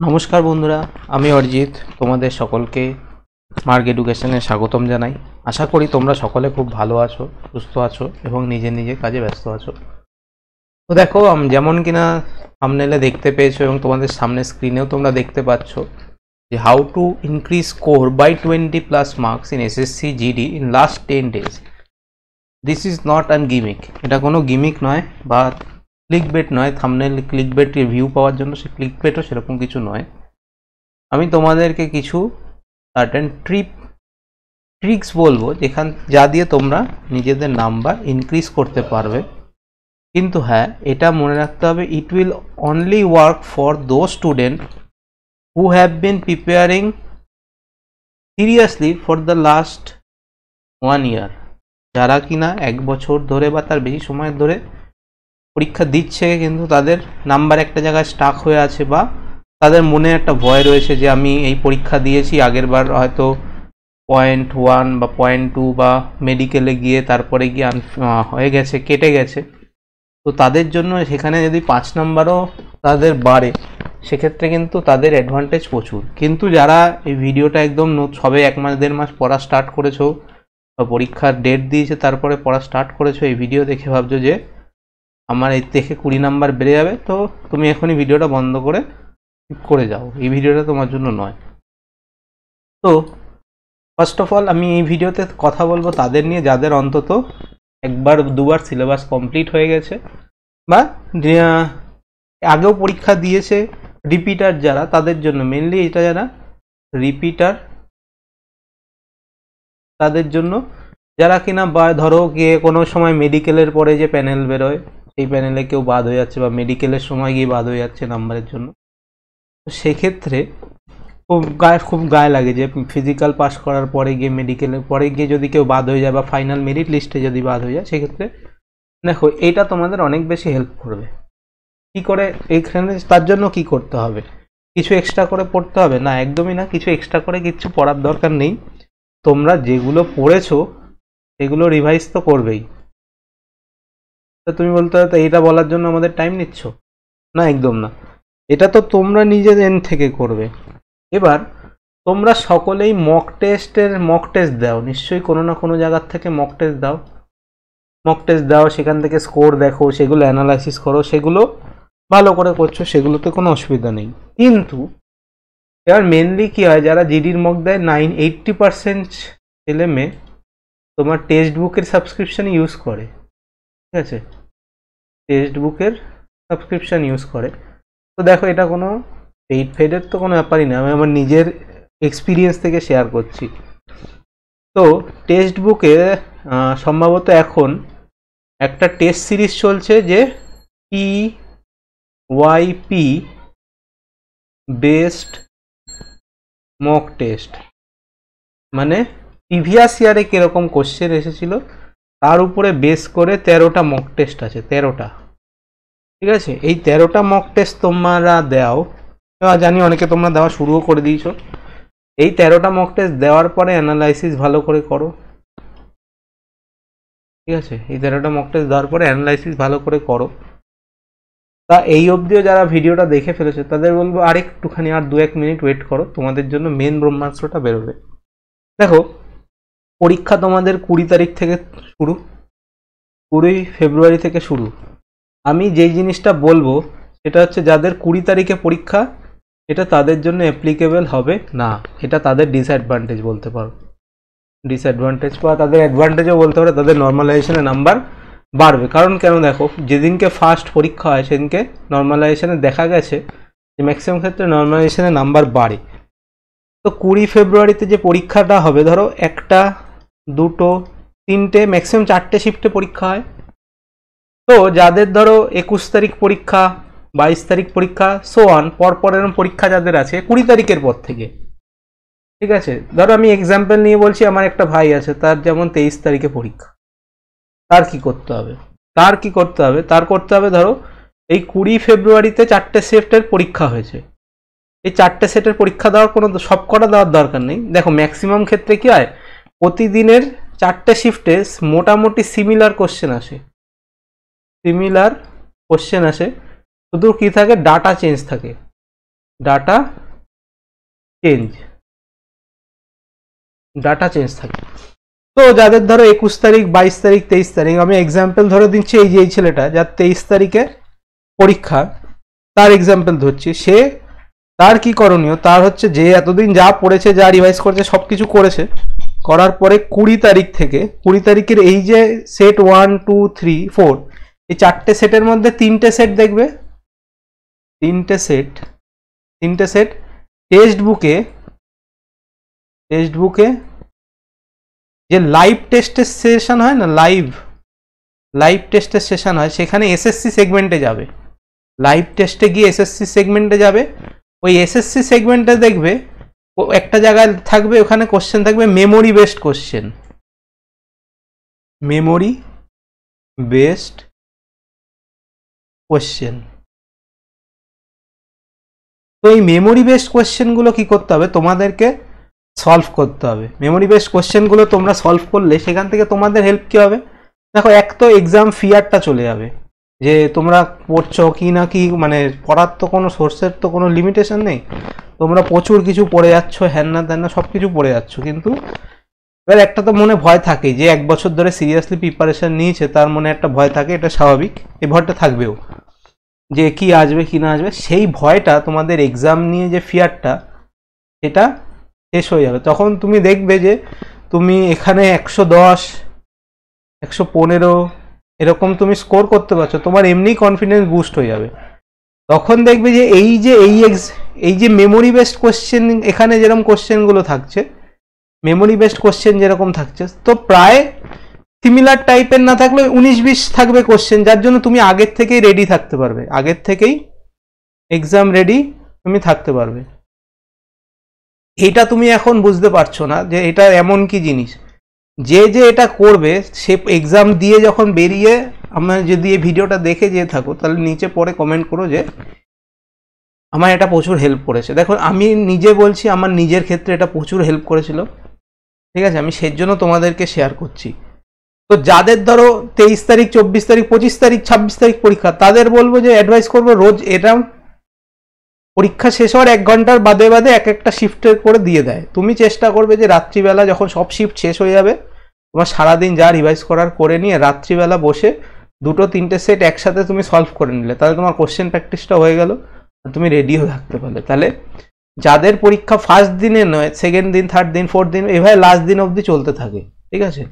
নমস্কার বন্ধুরা, আমি অরিজিৎ তোমাদের সকলকে মার্গ এডুকেশনে স্বাগতম জানাই। আশা করি তোমরা সকলে খুব ভালো আছো, সুস্থ আছো এবং নিজের নিজের কাজে ব্যস্ত আছো। তো দেখো, যেমন কিনা থাম্বনেলে দেখতে পেয়েছো এবং তোমাদের সামনে স্ক্রিনেও তোমরা দেখতে পাচ্ছ যে how to increase score by 20+ marks in SSC GD in last 10 days। This is not an gimmick. এটা কোনো গিমিক নয় বা ক্লিকবেট নয়। থাম্বনেল ক্লিকবেট রিভিউ পাওয়ার জন্য সে ক্লিকবেটও সেরকম কিছু নয়। আমি তোমাদেরকে কিছু সার্টেন ট্রিক্স বলবো যা দিয়ে তোমরা নিজেদের নাম্বার ইনক্রিজ করতে পারবে। কিন্তু হ্যাঁ, এটা মনে রাখতে হবে, it will only work for those student who have been preparing seriously for the last 1 year। যারা কিনা 1 বছর ধরে বা তার বেশি সময় ধরে পরীক্ষা দিচ্ছে, কিন্তু তাদের নাম্বার একটা জায়গায় স্টাক হয়ে আছে বা তাদের মনে একটা ভয় রয়েছে যে আমি এই পরীক্ষা দিয়েছি, আগের বার হয়তো 0.1 বা 0.2 বা মেডিকেলে গিয়ে তারপরে গিয়ে হয়ে গেছে, কেটে গেছে। তো তাদের জন্য সেখানে যদি 5 নাম্বারও তাদের বাড়ে, সেক্ষেত্রে কিন্তু তাদের অ্যাডভান্টেজ প্রচুর। কিন্তু যারা এই ভিডিওটা একদম সবে 1 মাস 1.5 মাস পড়া স্টার্ট করেছো বা পরীক্ষার ডেট দিয়েছে তারপরে পড়া স্টার্ট করেছো, এই ভিডিও দেখে ভাবছো যে আমার এই থেকে 20 নাম্বার বেড়ে যাবে, তো তুমি এখনই ভিডিওটা বন্ধ করে যাও। এই ভিডিওটা তোমার জন্য নয়। তো ফার্স্ট অফ অল আমি এই ভিডিওতে কথা বলবো তাদের নিয়ে যাদের অন্তত 1-2বার সিলেবাস কমপ্লিট হয়ে গেছে বা আগেও পরীক্ষা দিয়েছে, রিপিটার যারা, তাদের জন্য মেনলি এটা। যারা রিপিটার তাদের জন্য, যারা কিনা বা ধরো গিয়ে কোনো সময় মেডিকেলের পরে যে প্যানেল বেরোয় সেই প্যানেলে কেউ বাদ হয়ে যাচ্ছে বা মেডিকেলের সময় গিয়ে বাদ হয়ে যাচ্ছে নাম্বারের জন্য। তো সেক্ষেত্রে খুব গায়ে লাগে যে ফিজিক্যাল পাস করার পরে গিয়ে মেডিকেলের পরে গিয়ে যদি কেউ বাদ হয়ে যায় বা ফাইনাল মেরিট লিস্টে যদি বাদ হয়ে যায়, সেক্ষেত্রে দেখো এইটা তোমাদের অনেক বেশি হেল্প করবে। কি করে এইখানে তার জন্য কি করতে হবে? কিছু এক্সট্রা করে পড়তে হবে না? একদমই না। কিছু এক্সট্রা করে কিছু পড়ার দরকার নেই। তোমরা যেগুলো পড়েছো সেগুলো রিভাইজ তো করবেই। তো তুমি বলতে হবে তো এইটা বলার জন্য আমাদের টাইম নিচ্ছ? না, একদম না। এটা তো তোমরা নিজের এন্ড থেকে করবে। এবার তোমরা সকলেই মক টেস্ট দাও, নিশ্চয়ই কোনো না কোনো জায়গার থেকে মক টেস্ট দাও, সেখান থেকে স্কোর দেখো, সেগুলো অ্যানালাইসিস করো, সেগুলো ভালো করে করছো, সেগুলোতে কোনো অসুবিধা নেই। কিন্তু এবার মেনলি কি হয়, যারা জিডির মক দেয় 80% ছেলে মেয়ে তোমার টেক্সট বুকের সাবস্ক্রিপশন ইউজ করে। ঠিক আছে, টেক্সট বুকের সাবস্ক্রিপশন ইউজ করে। তো দেখো, এটা কোনো পেইড ফেডের তো কোনো ব্যাপারই না, আমি আমার নিজের এক্সপিরিয়েন্স থেকে শেয়ার করছি। তো টেক্সট বুকে সম্ভবত এখন একটা টেস্ট সিরিজ চলছে যে PYP বেসড মক টেস্ট, মানে প্রিভিয়াস ইয়ারে কিরকম কোশ্চেন এসেছিল তার উপরে বেস করে 13টা মক টেস্ট আছে। 13টা, ঠিক আছে। এই 13টা মক টেস্ট তোমরা দাও, জানি অনেকে তোমরা দেওয়া শুরুও করে দিয়েছো। এই 13টা মক টেস্ট দেওয়ার পরে অ্যানালাইসিস ভালো করে করো। ঠিক আছে, এই 13টা মক টেস্ট দেওয়ার পরে অ্যানালাইসিস ভালো করে করো। তা এই অবধিও যারা ভিডিওটা দেখে ফেলেছে তাদের বলবো আর একটুখানি, আর 2-1 মিনিট ওয়েট করো, তোমাদের জন্য মেন ব্রহ্মাস্ত্রটা বেরোবে। দেখো, পরীক্ষা তোমাদের 20 তারিখ থেকে শুরু, 20 ফেব্রুয়ারি থেকে শুরু। আমি যেই জিনিসটা বলবো সেটা হচ্ছে, যাদের 20 তারিখে পরীক্ষা, এটা তাদের জন্য অ্যাপ্লিকেবল হবে না। এটা তাদের ডিসঅ্যাডভান্টেজ বলতে পারো, ডিসঅ্যাডভান্টেজ বা তাদের অ্যাডভান্টেজও বলতে পারো। তাদের নর্মালাইজেশনে নাম্বার বাড়বে। কারণ কেন, দেখো, যেদিনকে ফার্স্ট পরীক্ষা হয় সেদিনকে নর্মালাইজেশনে দেখা গেছে যে ম্যাক্সিমাম ক্ষেত্রে নর্মালাইজেশনে নাম্বার বাড়ে। তো 20 ফেব্রুয়ারিতে যে পরীক্ষাটা হবে, ধরো 1টা 2টো 3টে ম্যাক্সিমাম 4টে শিফটে পরীক্ষা হয়। তো যাদের ধরো 21 তারিখ পরীক্ষা, 22 তারিখ পরীক্ষা, পরপর এরকম পরীক্ষা যাদের আছে 20 তারিখের পর থেকে, ঠিক আছে। ধরো আমি এক্সাম্পল নিয়ে বলছি, আমার একটা ভাই আছে, তার যেমন 23 তারিখে পরীক্ষা। তার কি করতে হবে? তার করতে হবে ধরো এই 20 ফেব্রুয়ারিতে 4টে শিফটের পরীক্ষা হয়েছে, এই 4টে সেটের পরীক্ষা দেওয়ার কোনো সবকটা দেওয়ার দরকার নেই। দেখো, ম্যাক্সিমাম ক্ষেত্রে কি হয়, প্রতিদিনের 4টে শিফটে মোটামুটি সিমিলার কোশ্চেন আসে, শুধু কি থাকে, ডাটা চেঞ্জ থাকে। ডাটা চেঞ্জ থাকে। তো যাদের ধরো 21 তারিখ 22 তারিখ 23 তারিখ, আমি এক্সাম্পল ধরে দিচ্ছি, এই যে এই ছেলেটা যার 23 তারিখে পরীক্ষা, তার এক্সাম্পল ধরছি, সে তার কি করণীয়, তার হচ্ছে যে এতদিন যা পড়েছে, যা রিভাইজ করেছে, সব কিছু করেছে, করার পরে 20 তারিখ থেকে 20 তারিখের এই যে সেট 1 2 3 4 এই 4টে সেটের মধ্যে 3টে সেট দেখবে, 3টে সেট টেক্সট বুকে যে লাইভ টেস্টের সেশন হয় না, লাইভ টেস্টের সেশন হয়, সেখানে এসএসসি সেগমেন্টে যাবে, লাইভ টেস্টে গিয়ে এসএসসি সেগমেন্টে যাবে। ওই এসএসসি সেগমেন্টে দেখবে একটা জায়গায় থাকবে, ওখানে কোশ্চেন থাকবে মেমোরি বেসড কোশ্চেন। তো এই মেমোরি বেসড কোশ্চেনগুলো কি করতে হবে, তোমাদেরকে সলভ করতে হবে। মেমোরি বেসড কোশ্চেনগুলো তোমরা সলভ করলে সেখান থেকে তোমাদের হেল্প কী হবে, দেখো এক তো এক্সাম ফিয়ারটা চলে যাবে, যে তোমরা পড়ছো কি না কি, মানে পড়ার তো কোনো সোর্সের তো কোনো লিমিটেশন নেই, তোমরা প্রচুর কিছু পড়ে যাচ্ছ, হ্যান না ত্যান না সব কিছু পড়ে যাচ্ছ, কিন্তু এবার একটা তো মনে ভয় থাকে, যে 1 বছর ধরে সিরিয়াসলি প্রিপারেশন নিয়েছে তার মনে একটা ভয় থাকে, এটা স্বাভাবিক, এই ভয়টা থাকবেও, যে কি আসবে কি না আসবে, সেই ভয়টা তোমাদের এক্সাম নিয়ে যে ফিয়ারটা, সেটা শেষ হয়ে যাবে। তখন তুমি দেখবে যে তুমি এখানে 110 115 এরকম তুমি স্কোর করতে পারছো, তোমার এমনি কনফিডেন্স বুস্ট হয়ে যাবে। তখন দেখবে যে এই যে মেমোরি বেসড কোশ্চেন, এখানে যেরকম কোশ্চেনগুলো থাকছে, মেমোরি বেসড কোশ্চেন যেরকম থাকছে, তো প্রায় সিমিলার টাইপের না থাকলে 19-20 থাকবে কোশ্চেন, যার জন্য তুমি আগের থেকেই রেডি থাকতে পারবে, আগের থেকেই এক্সাম রেডি তুমি থাকতে পারবে। এটা তুমি এখন বুঝতে পারছো না যে এটা এমন কি জিনিস, যে এটা করবে সে এক্সাম দিয়ে যখন বেরিয়ে, আমরা যদি এই ভিডিওটা দেখে যেয়ে থাকো, তাহলে নিচে পরে কমেন্ট করো যে আমার এটা প্রচুর হেল্প করেছে। দেখো আমি নিজে বলছি, আমার নিজের ক্ষেত্রে এটা প্রচুর হেল্প করেছিল, ঠিক আছে, আমি সেই জন্য তোমাদেরকে শেয়ার করছি। তো যাদের ধরো 23 তারিখ 24 তারিখ 25 তারিখ 26 তারিখ পরীক্ষা, তাদের বলবো যে অ্যাডভাইস করবো রোজ এটা পরীক্ষা শেষ হওয়ার 1 ঘন্টার বাদে এক একটা শিফটের করে দিয়ে দেয়। তুমি চেষ্টা করবে যে রাত্রিবেলা যখন সব শিফট শেষ হয়ে যাবে, তোমার সারাদিন যা রিভাইজ করার করে নিয়ে রাত্রিবেলা বসে 2-3টে সেট একসাথে তুমি সলভ করে নিলে, তাহলে তোমার কোশ্চেন প্র্যাকটিসটা হয়ে গেল, আর তুমি রেডিও থাকতে পারলে। তাহলে যাদের পরীক্ষা ফার্স্ট দিনে নয়, সেকেন্ড দিন, থার্ড দিন, ফোর্থ দিন, এভাবে লাস্ট দিন অবধি চলতে থাকে, ঠিক আছে,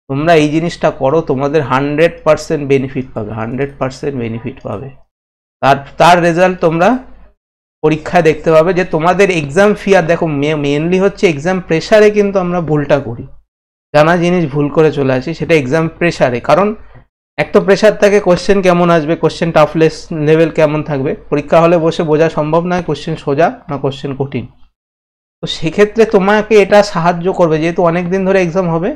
তোমরা এই জিনিসটা করো, তোমাদের 100% বেনিফিট পাবে, 100% বেনিফিট পাবে। তার রেজাল্ট তোমরা পরীক্ষায় দেখতে পাবে, যে তোমাদের এক্সাম ফিয়ার, দেখো মেনলি হচ্ছে এক্সাম প্রেশারে কিন্তু আমরা ভুলটা করি, জানা জিনিস ভুল করে চলে আসি, সেটা এক্সাম প্রেশারে। কারণ এক তো প্রেশার থাকে, কোশ্চেন কেমন আসবে, কোশ্চেন টাফনেস লেভেল কেমন থাকবে, পরীক্ষা হলে বসে বোঝা সম্ভব নয় কোশ্চেন সোজা না কোশ্চেন কঠিন। তো সেক্ষেত্রে তোমাকে এটা সাহায্য করবে, যেহেতু অনেক দিন ধরে এক্সাম হবে,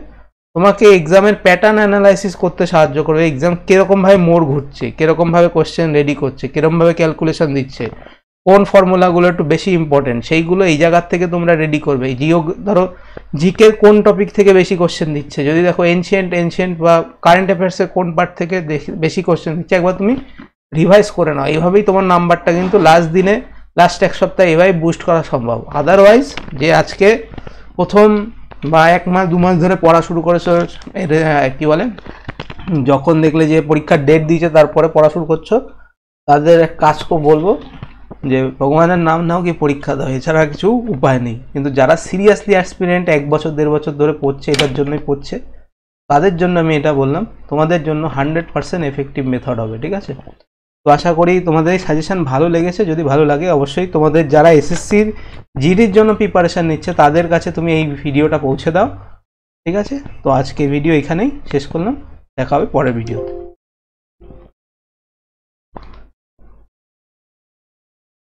তোমাকে এক্সামের প্যাটার্ন অ্যানালাইসিস করতে সাহায্য করবে, এক্সাম কীরকমভাবে মোড় ঘুরছে, কীরকমভাবে কোশ্চেন রেডি করছে, কীরকমভাবে ক্যালকুলেশন দিচ্ছে, কোন ফর্মুলাগুলো একটু বেশি ইম্পর্টেন্ট, সেইগুলো এই জায়গার থেকে তোমরা রেডি করবে। ধরো জিকের কোন টপিক থেকে বেশি কোশ্চেন দিচ্ছে, যদি দেখো এনশিয়েন্ট বা কারেন্ট অ্যাফেয়ার্সের কোন পার্ট থেকে বেশি কোশ্চেন দিচ্ছে, একবার তুমি রিভাইজ করে নাও। এইভাবেই তোমার নাম্বারটা কিন্তু লাস্ট 1 সপ্তাহে এভাবেই বুস্ট করা সম্ভব। আদারওয়াইজ যে আজকে প্রথম বা 1 মাস 2 মাস ধরে পড়া শুরু করেছো, কি বলে, যখন দেখলে যে পরীক্ষার ডেট দিয়েছে তারপরে পড়া শুরু করছো, তাদের এক কাজ বলবো যে ভগবানের নাম নাও, কি পরীক্ষা দাও, এছাড়া কিছু উপায় নেই। কিন্তু যারা সিরিয়াসলি অ্যাসপিরেন্ট 1 বছর 1.5 বছর ধরে পড়ছে, এটার জন্যই পড়ছে, তাদের জন্য আমি এটা বললাম, তোমাদের জন্য 100% এফেক্টিভ মেথড হবে, ঠিক আছে। তো আশা করি তোমাদের এই সাজেশন ভালো লেগেছে। যদি ভালো লাগে অবশ্যই তোমাদের যারা এসএসসির জিডির জন্য প্রিপারেশন নিচ্ছে, তাদের কাছে তুমি এই ভিডিওটা পৌঁছে দাও, ঠিক আছে। তো আজকে ভিডিও এখানেই শেষ করলাম, দেখা হবে পরের ভিডিওতে।